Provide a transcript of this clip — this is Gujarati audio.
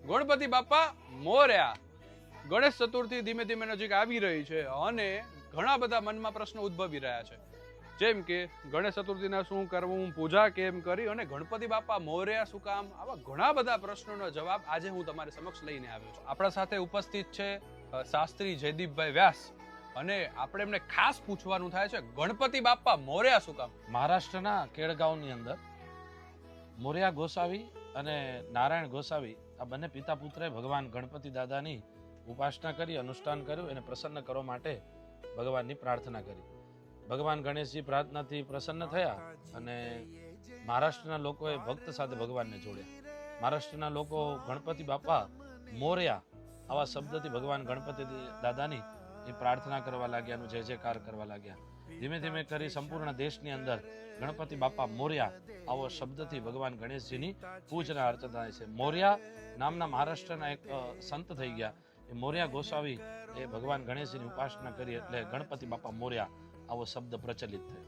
ગણપતિ બાપા મોર્યા. ગણેશ ચતુર્થી ધીમે ધીમે નજીક આવી રહી છે અને ઘણા બધા મનમાં પ્રશ્નો ઉદ્ભવી રહ્યા છે, જેમ કે ગણેશ ચતુર્થીના શું કરવું, પૂજા કેમ કરી અને ગણપતિ બાપા મોર્યા શું કામ. આવા ઘણા બધા પ્રશ્નોનો જવાબ આજે હું તમારી સમક્ષ લઈને આવ્યો છું. આપણા સાથે ઉપસ્થિત છે શાસ્ત્રી જયદીપભાઈ વ્યાસ અને આપણે એમને ખાસ પૂછવાનું થાય છે ગણપતિ બાપા મોર્યા શું કામ. મહારાષ્ટ્રના કેળગાંવની અંદર મોર્યા ગોસાવી અને નારાયણ ગોસાવી આ બંને પિતા પુત્રે ભગવાન ગણપતિ દાદાની ઉપાસના કરી, અનુષ્ઠાન કર્યું, એને પ્રસન્ન કરવા માટે ભગવાનની પ્રાર્થના કરી. ભગવાન ગણેશજી પ્રાર્થનાથી પ્રસન્ન થયા અને મહારાષ્ટ્રના લોકોએ ભક્ત સાથે ભગવાનને જોડ્યા. મહારાષ્ટ્રના લોકો ગણપતિ બાપા મોર્યા આવા શબ્દથી ભગવાન ગણપતિ દાદાની એ પ્રાર્થના કરવા લાગ્યા, જય જયકાર કરવા લાગ્યા. ધીમે ધીમે કરી સંપૂર્ણ દેશની અંદર ગણપતિ બાપા મોર્યા આવો શબ્દથી ભગવાન ગણેશજીની પૂજના અર્ચના થાય છે. મોર્યા નામના મહારાષ્ટ્રના એક સંત થઈ ગયા, એ મોર્યા ગોસાવી એ ભગવાન ગણેશજીની ઉપાસના કરી એટલે ગણપતિ બાપા મોર્યા આવો શબ્દ પ્રચલિત થયો.